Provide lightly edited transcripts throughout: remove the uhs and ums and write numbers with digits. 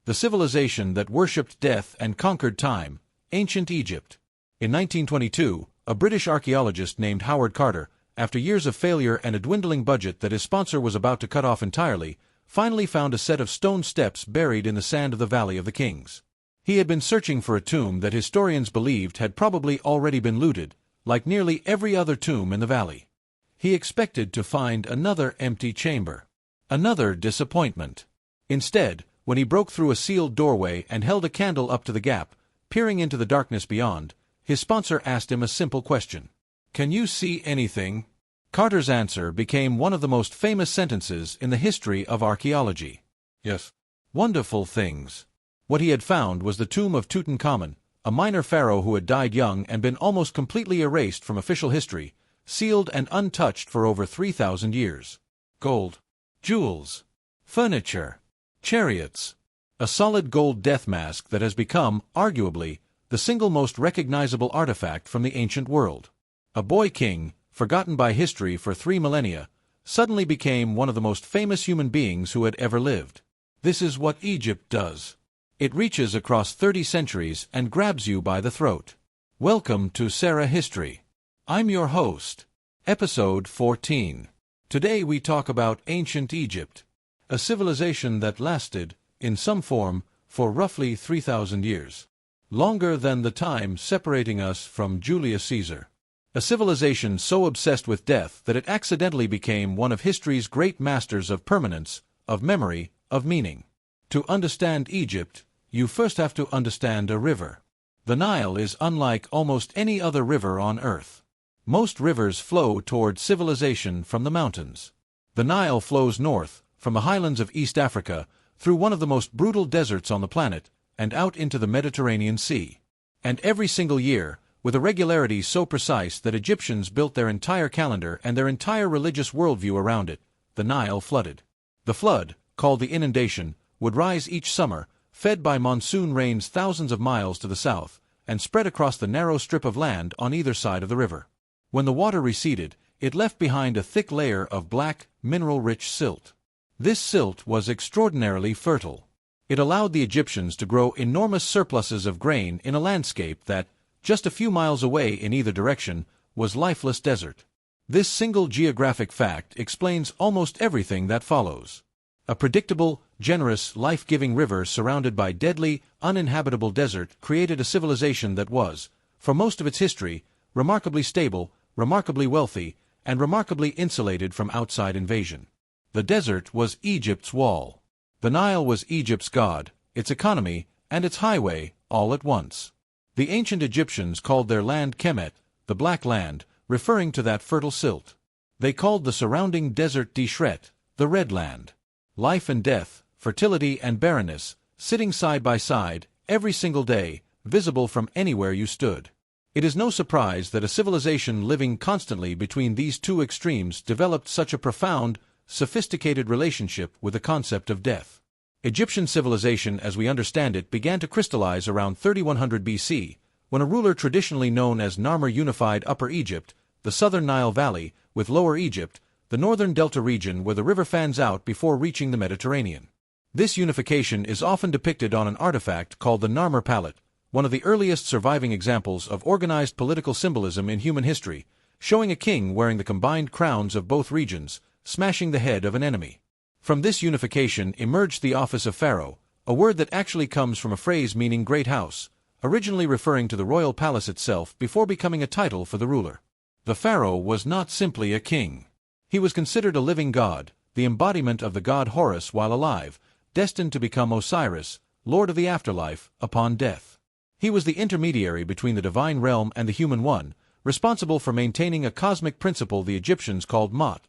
the civilization that worshipped death and conquered time, ancient Egypt. In 1922, a British archaeologist named Howard Carter, after years of failure and a dwindling budget that his sponsor was about to cut off entirely, finally found a set of stone steps buried in the sand of the Valley of the Kings. He had been searching for a tomb that historians believed had probably already been looted, like nearly every other tomb in the valley. He expected to find another empty chamber. Another disappointment. Instead, when he broke through a sealed doorway and held a candle up to the gap, peering into the darkness beyond, his sponsor asked him a simple question. "Can you see anything?" Carter's answer became one of the most famous sentences in the history of archaeology. "Yes." Wonderful things. What he had found was the tomb of Tutankhamun, a minor pharaoh who had died young and been almost completely erased from official history, sealed and untouched for over 3,000 years. Gold, jewels, furniture, chariots. A solid gold death mask that has become, arguably, the single most recognizable artifact from the ancient world. A boy king, forgotten by history for 3 millennia, suddenly became one of the most famous human beings who had ever lived. This is what Egypt does. It reaches across 30 centuries and grabs you by the throat. Welcome to Sera History. I'm your host. Episode 14. Today we talk about ancient Egypt, a civilization that lasted, in some form, for roughly 3,000 years. Longer than the time separating us from Julius Caesar. A civilization so obsessed with death that it accidentally became one of history's great masters of permanence, of memory, of meaning. To understand Egypt, you first have to understand a river. The Nile is unlike almost any other river on Earth. Most rivers flow toward civilization from the mountains. The Nile flows north, from the highlands of East Africa, through one of the most brutal deserts on the planet, and out into the Mediterranean Sea. And every single year, with a regularity so precise that Egyptians built their entire calendar and their entire religious worldview around it, the Nile flooded. The flood, called the inundation, would rise each summer, fed by monsoon rains thousands of miles to the south, and spread across the narrow strip of land on either side of the river. When the water receded, it left behind a thick layer of black, mineral-rich silt. This silt was extraordinarily fertile. It allowed the Egyptians to grow enormous surpluses of grain in a landscape that, just a few miles away in either direction, was lifeless desert. This single geographic fact explains almost everything that follows. A predictable, generous, life-giving river surrounded by deadly, uninhabitable desert created a civilization that was, for most of its history, remarkably stable, remarkably wealthy, and remarkably insulated from outside invasion. The desert was Egypt's wall. The Nile was Egypt's god, its economy, and its highway, all at once. The ancient Egyptians called their land Kemet, the Black Land, referring to that fertile silt. They called the surrounding desert Deshret, the Red Land. Life and death, fertility and barrenness, sitting side by side, every single day, visible from anywhere you stood. It is no surprise that a civilization living constantly between these two extremes developed such a profound, sophisticated relationship with the concept of death. Egyptian civilization as we understand it began to crystallize around 3100 BC, when a ruler traditionally known as Narmer unified Upper Egypt, the southern Nile Valley, with Lower Egypt, the northern delta region where the river fans out before reaching the Mediterranean. This unification is often depicted on an artifact called the Narmer Palette, one of the earliest surviving examples of organized political symbolism in human history, showing a king wearing the combined crowns of both regions, smashing the head of an enemy. From this unification emerged the office of pharaoh, a word that actually comes from a phrase meaning great house, originally referring to the royal palace itself before becoming a title for the ruler. The pharaoh was not simply a king. He was considered a living god, the embodiment of the god Horus while alive, destined to become Osiris, lord of the afterlife, upon death. He was the intermediary between the divine realm and the human one, responsible for maintaining a cosmic principle the Egyptians called Ma'at,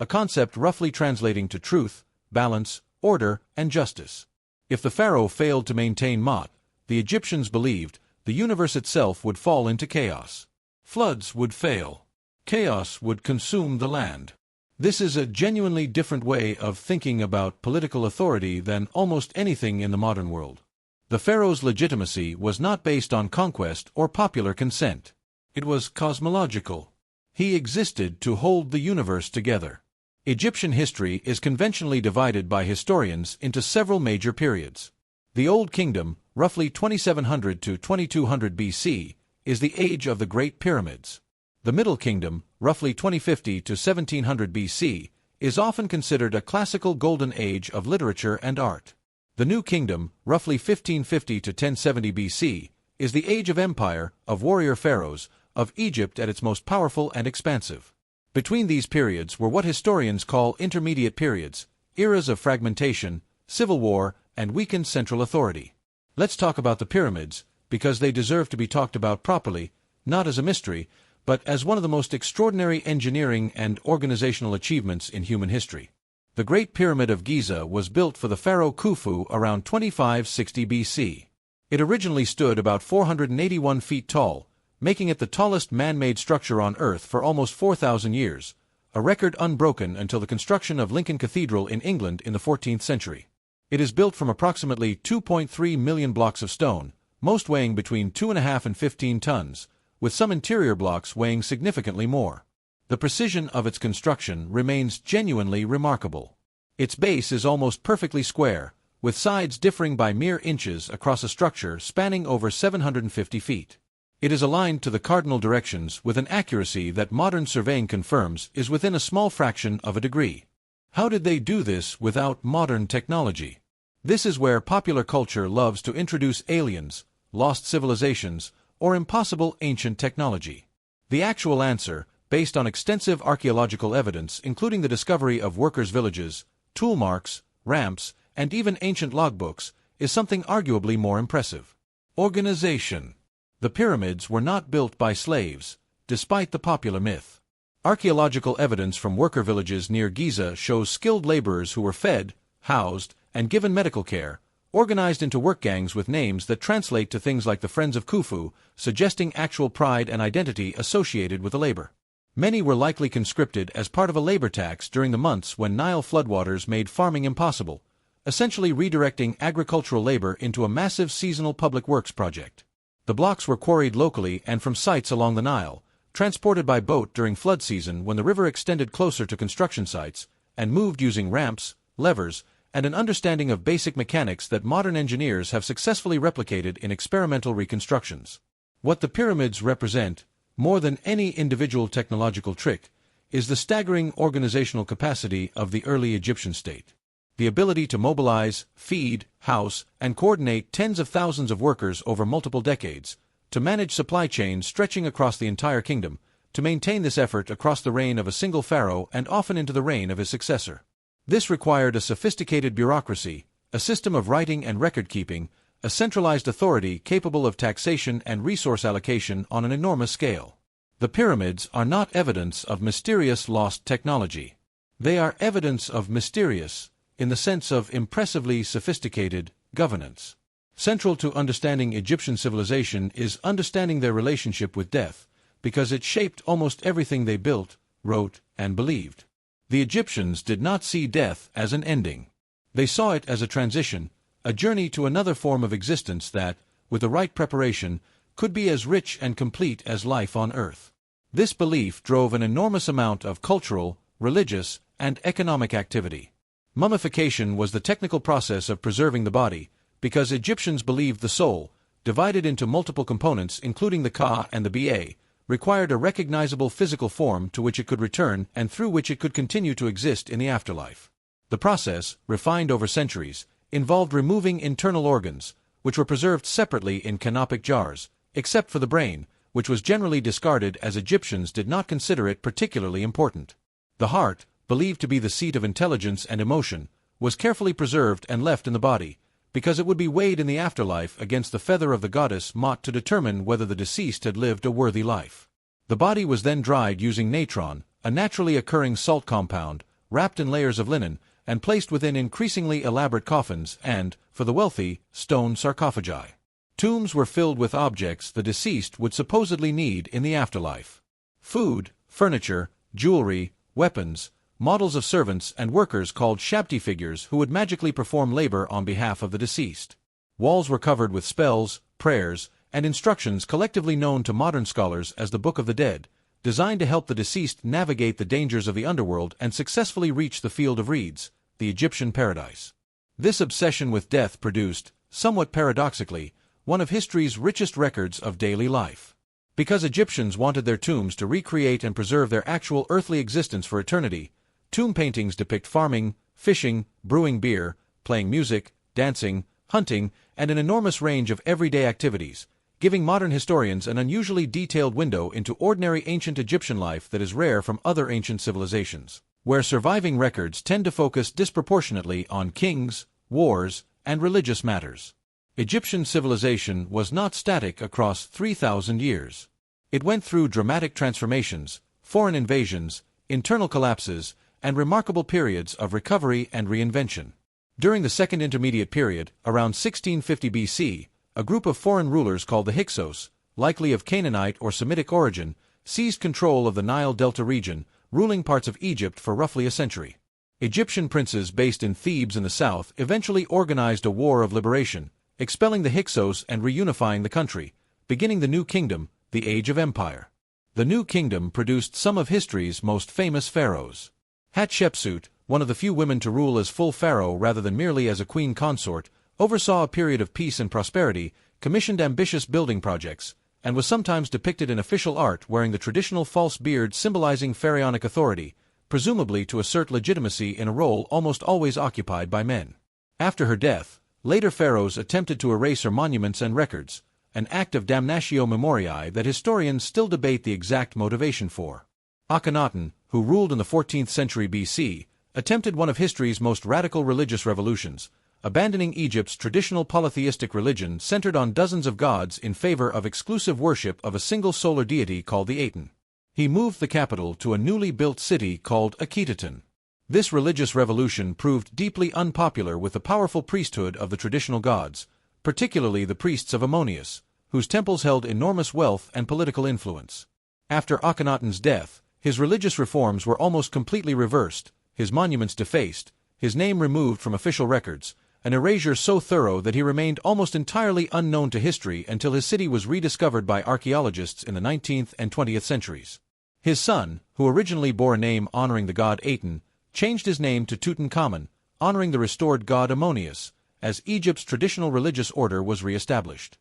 a concept roughly translating to truth, balance, order, and justice. If the pharaoh failed to maintain Ma'at, the Egyptians believed, the universe itself would fall into chaos. Floods would fail. Chaos would consume the land. This is a genuinely different way of thinking about political authority than almost anything in the modern world. The pharaoh's legitimacy was not based on conquest or popular consent. It was cosmological. He existed to hold the universe together. Egyptian history is conventionally divided by historians into several major periods. The Old Kingdom, roughly 2700 to 2200 BC, is the age of the Great Pyramids. The Middle Kingdom, roughly 2050 to 1700 BC, is often considered a classical golden age of literature and art. The New Kingdom, roughly 1550 to 1070 BC, is the age of empire, of warrior pharaohs, of Egypt at its most powerful and expansive. Between these periods were what historians call intermediate periods, eras of fragmentation, civil war, and weakened central authority. Let's talk about the pyramids, because they deserve to be talked about properly, not as a mystery, but as one of the most extraordinary engineering and organizational achievements in human history. The Great Pyramid of Giza was built for the pharaoh Khufu around 2560 BC. It originally stood about 481 feet tall, making it the tallest man-made structure on Earth for almost 4,000 years, a record unbroken until the construction of Lincoln Cathedral in England in the 14th century. It is built from approximately 2.3 million blocks of stone, most weighing between 2.5 and 15 tons, with some interior blocks weighing significantly more. The precision of its construction remains genuinely remarkable. Its base is almost perfectly square, with sides differing by mere inches across a structure spanning over 750 feet. It is aligned to the cardinal directions with an accuracy that modern surveying confirms is within a small fraction of a degree. How did they do this without modern technology? This is where popular culture loves to introduce aliens, lost civilizations, or impossible ancient technology. The actual answer, based on extensive archaeological evidence including the discovery of workers' villages, tool marks, ramps, and even ancient logbooks, is something arguably more impressive. Organization. The pyramids were not built by slaves, despite the popular myth. Archaeological evidence from worker villages near Giza shows skilled laborers who were fed, housed, and given medical care, organized into work gangs with names that translate to things like the Friends of Khufu, suggesting actual pride and identity associated with the labor. Many were likely conscripted as part of a labor tax during the months when Nile floodwaters made farming impossible, essentially redirecting agricultural labor into a massive seasonal public works project. The blocks were quarried locally and from sites along the Nile, transported by boat during flood season when the river extended closer to construction sites, and moved using ramps, levers, and an understanding of basic mechanics that modern engineers have successfully replicated in experimental reconstructions. What the pyramids represent, more than any individual technological trick, is the staggering organizational capacity of the early Egyptian state. The ability to mobilize, feed, house, and coordinate tens of thousands of workers over multiple decades, to manage supply chains stretching across the entire kingdom, to maintain this effort across the reign of a single pharaoh and often into the reign of his successor. This required a sophisticated bureaucracy, a system of writing and record-keeping, a centralized authority capable of taxation and resource allocation on an enormous scale. The pyramids are not evidence of mysterious lost technology. They are evidence of mysterious, in the sense of impressively sophisticated, governance. Central to understanding Egyptian civilization is understanding their relationship with death, because it shaped almost everything they built, wrote, and believed. The Egyptians did not see death as an ending. They saw it as a transition, a journey to another form of existence that, with the right preparation, could be as rich and complete as life on earth. This belief drove an enormous amount of cultural, religious, and economic activity. Mummification was the technical process of preserving the body, because Egyptians believed the soul, divided into multiple components including the Ka and the Ba, required a recognizable physical form to which it could return and through which it could continue to exist in the afterlife. The process, refined over centuries, involved removing internal organs, which were preserved separately in canopic jars, except for the brain, which was generally discarded as Egyptians did not consider it particularly important. The heart, believed to be the seat of intelligence and emotion, was carefully preserved and left in the body, because it would be weighed in the afterlife against the feather of the goddess Mot to determine whether the deceased had lived a worthy life. The body was then dried using natron, a naturally occurring salt compound, wrapped in layers of linen, and placed within increasingly elaborate coffins and, for the wealthy, stone sarcophagi. Tombs were filled with objects the deceased would supposedly need in the afterlife. Food, furniture, jewelry, weapons, models of servants and workers called shabti figures who would magically perform labor on behalf of the deceased. Walls were covered with spells, prayers, and instructions collectively known to modern scholars as the Book of the Dead, designed to help the deceased navigate the dangers of the underworld and successfully reach the field of reeds, the Egyptian paradise. This obsession with death produced, somewhat paradoxically, one of history's richest records of daily life. Because Egyptians wanted their tombs to recreate and preserve their actual earthly existence for eternity, tomb paintings depict farming, fishing, brewing beer, playing music, dancing, hunting, and an enormous range of everyday activities, giving modern historians an unusually detailed window into ordinary ancient Egyptian life that is rare from other ancient civilizations, where surviving records tend to focus disproportionately on kings, wars, and religious matters. Egyptian civilization was not static across 3,000 years. It went through dramatic transformations, foreign invasions, internal collapses, and remarkable periods of recovery and reinvention. During the Second Intermediate Period, around 1650 BC, a group of foreign rulers called the Hyksos, likely of Canaanite or Semitic origin, seized control of the Nile Delta region, ruling parts of Egypt for roughly a century. Egyptian princes based in Thebes in the south eventually organized a war of liberation, expelling the Hyksos and reunifying the country, beginning the New Kingdom, the Age of Empire. The New Kingdom produced some of history's most famous pharaohs. Hatshepsut, one of the few women to rule as full pharaoh rather than merely as a queen consort, oversaw a period of peace and prosperity, commissioned ambitious building projects, and was sometimes depicted in official art wearing the traditional false beard symbolizing pharaonic authority, presumably to assert legitimacy in a role almost always occupied by men. After her death, later pharaohs attempted to erase her monuments and records, an act of damnatio memoriae that historians still debate the exact motivation for. Akhenaten, who ruled in the 14th century BC, attempted one of history's most radical religious revolutions, abandoning Egypt's traditional polytheistic religion centered on dozens of gods in favor of exclusive worship of a single solar deity called the Aten. He moved the capital to a newly built city called Akhenaten. This religious revolution proved deeply unpopular with the powerful priesthood of the traditional gods, particularly the priests of Ammonius, whose temples held enormous wealth and political influence. After Akhenaten's death, his religious reforms were almost completely reversed, his monuments defaced, his name removed from official records, an erasure so thorough that he remained almost entirely unknown to history until his city was rediscovered by archaeologists in the 19th and 20th centuries. His son, who originally bore a name honoring the god Aten, changed his name to Tutankhamun, honoring the restored god Ammonius, as Egypt's traditional religious order was re-established.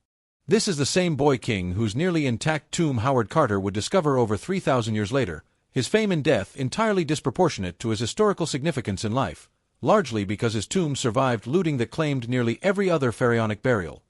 This is the same boy king whose nearly intact tomb Howard Carter would discover over 3,000 years later, his fame in death entirely disproportionate to his historical significance in life, largely because his tomb survived looting that claimed nearly every other pharaonic burial.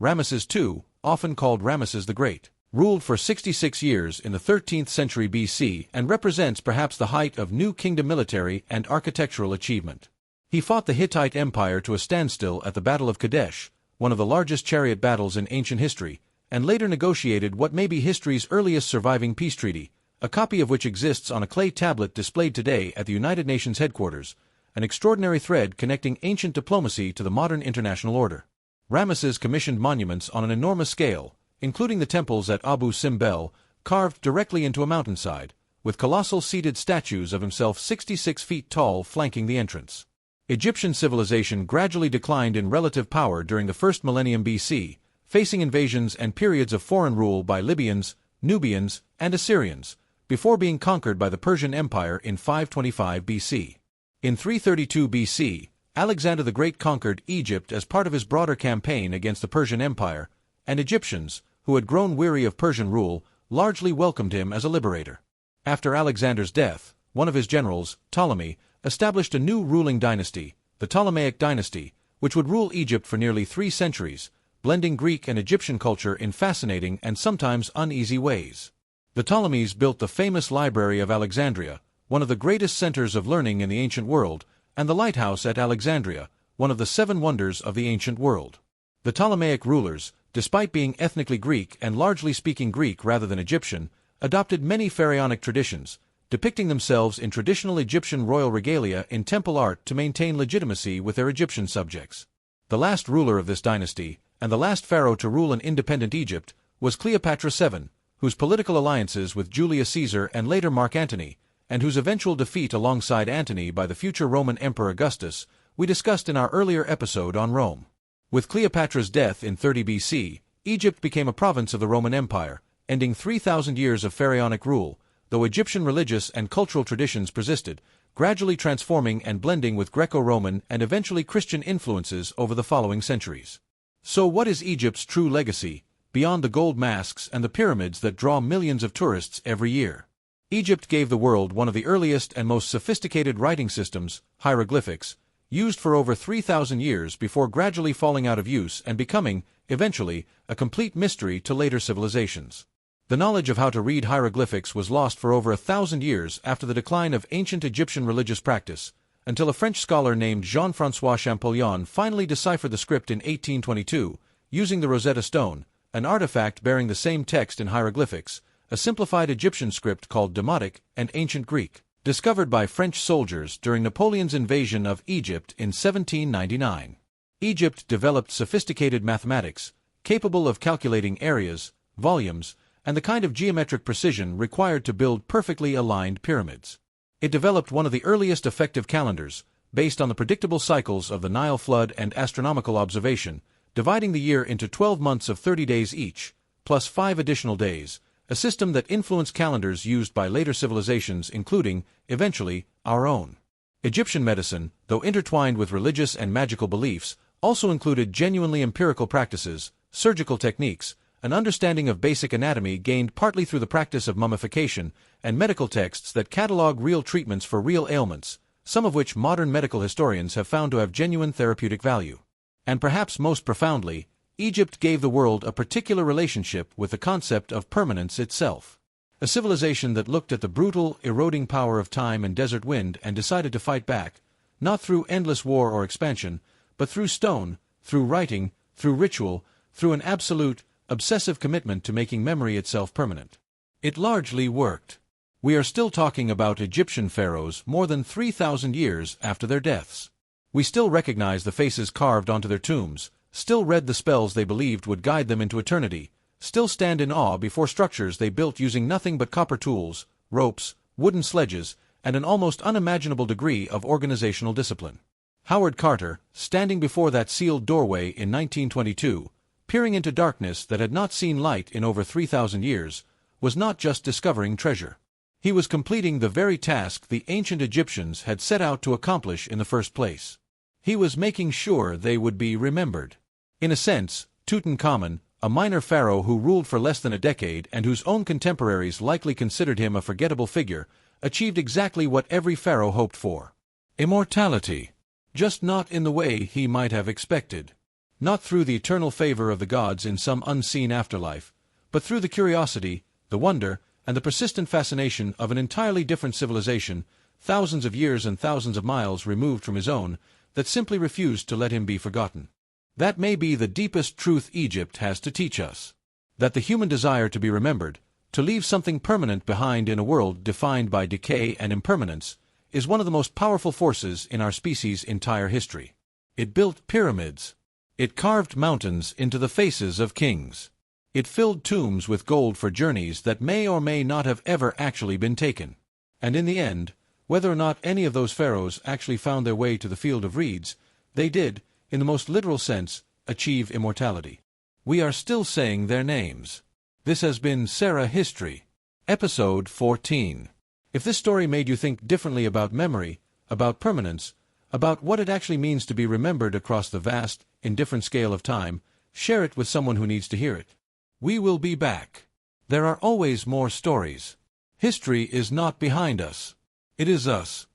Ramesses II, often called Ramesses the Great, ruled for 66 years in the 13th century BC and represents perhaps the height of New Kingdom military and architectural achievement. He fought the Hittite Empire to a standstill at the Battle of Kadesh, one of the largest chariot battles in ancient history, and later negotiated what may be history's earliest surviving peace treaty, a copy of which exists on a clay tablet displayed today at the United Nations headquarters, an extraordinary thread connecting ancient diplomacy to the modern international order. Ramesses commissioned monuments on an enormous scale, including the temples at Abu Simbel, carved directly into a mountainside, with colossal seated statues of himself 66 feet tall flanking the entrance. Egyptian civilization gradually declined in relative power during the first millennium BC, facing invasions and periods of foreign rule by Libyans, Nubians, and Assyrians, before being conquered by the Persian Empire in 525 BC. In 332 BC, Alexander the Great conquered Egypt as part of his broader campaign against the Persian Empire, and Egyptians, who had grown weary of Persian rule, largely welcomed him as a liberator. After Alexander's death, one of his generals, Ptolemy, established a new ruling dynasty, the Ptolemaic dynasty, which would rule Egypt for nearly 3 centuries, blending Greek and Egyptian culture in fascinating and sometimes uneasy ways. The Ptolemies built the famous Library of Alexandria, one of the greatest centers of learning in the ancient world, and the lighthouse at Alexandria, one of the 7 wonders of the ancient world. The Ptolemaic rulers, despite being ethnically Greek and largely speaking Greek rather than Egyptian, adopted many pharaonic traditions, depicting themselves in traditional Egyptian royal regalia in temple art to maintain legitimacy with their Egyptian subjects. The last ruler of this dynasty, and the last pharaoh to rule an independent Egypt, was Cleopatra VII, whose political alliances with Julius Caesar and later Mark Antony, and whose eventual defeat alongside Antony by the future Roman Emperor Augustus, we discussed in our earlier episode on Rome. With Cleopatra's death in 30 BC, Egypt became a province of the Roman Empire, ending 3,000 years of pharaonic rule. Though Egyptian religious and cultural traditions persisted, gradually transforming and blending with Greco-Roman and eventually Christian influences over the following centuries. So what is Egypt's true legacy, beyond the gold masks and the pyramids that draw millions of tourists every year? Egypt gave the world one of the earliest and most sophisticated writing systems, hieroglyphics, used for over 3,000 years before gradually falling out of use and becoming, eventually, a complete mystery to later civilizations. The knowledge of how to read hieroglyphics was lost for over 1,000 years after the decline of ancient Egyptian religious practice, until a French scholar named Jean-François Champollion finally deciphered the script in 1822, using the Rosetta Stone, an artifact bearing the same text in hieroglyphics, a simplified Egyptian script called Demotic and Ancient Greek, discovered by French soldiers during Napoleon's invasion of Egypt in 1799. Egypt developed sophisticated mathematics, capable of calculating areas, volumes, and the kind of geometric precision required to build perfectly aligned pyramids. It developed one of the earliest effective calendars, based on the predictable cycles of the Nile flood and astronomical observation, dividing the year into 12 months of 30 days each, plus 5 additional days, a system that influenced calendars used by later civilizations including, eventually, our own. Egyptian medicine, though intertwined with religious and magical beliefs, also included genuinely empirical practices, surgical techniques, an understanding of basic anatomy gained partly through the practice of mummification, and medical texts that catalog real treatments for real ailments, some of which modern medical historians have found to have genuine therapeutic value. And perhaps most profoundly, Egypt gave the world a particular relationship with the concept of permanence itself. A civilization that looked at the brutal, eroding power of time and desert wind and decided to fight back, not through endless war or expansion, but through stone, through writing, through ritual, through an absolute, obsessive commitment to making memory itself permanent. It largely worked. We are still talking about Egyptian pharaohs more than 3,000 years after their deaths. We still recognize the faces carved onto their tombs, still read the spells they believed would guide them into eternity, still stand in awe before structures they built using nothing but copper tools, ropes, wooden sledges, and an almost unimaginable degree of organizational discipline. Howard Carter, standing before that sealed doorway in 1922, peering into darkness that had not seen light in over 3,000 years, was not just discovering treasure. He was completing the very task the ancient Egyptians had set out to accomplish in the first place. He was making sure they would be remembered. In a sense, Tutankhamun, a minor pharaoh who ruled for less than a decade and whose own contemporaries likely considered him a forgettable figure, achieved exactly what every pharaoh hoped for: immortality. Just not in the way he might have expected. Not through the eternal favor of the gods in some unseen afterlife, but through the curiosity, the wonder, and the persistent fascination of an entirely different civilization, thousands of years and thousands of miles removed from his own, that simply refused to let him be forgotten. That may be the deepest truth Egypt has to teach us. That the human desire to be remembered, to leave something permanent behind in a world defined by decay and impermanence, is one of the most powerful forces in our species' entire history. It built pyramids. It carved mountains into the faces of kings. It filled tombs with gold for journeys that may or may not have ever actually been taken. And in the end, whether or not any of those pharaohs actually found their way to the field of reeds, they did, in the most literal sense, achieve immortality. We are still saying their names. This has been Sera History, Episode 14. If this story made you think differently about memory, about permanence, about what it actually means to be remembered across the vast, indifferent scale of time, share it with someone who needs to hear it. We will be back. There are always more stories. History is not behind us. It is us.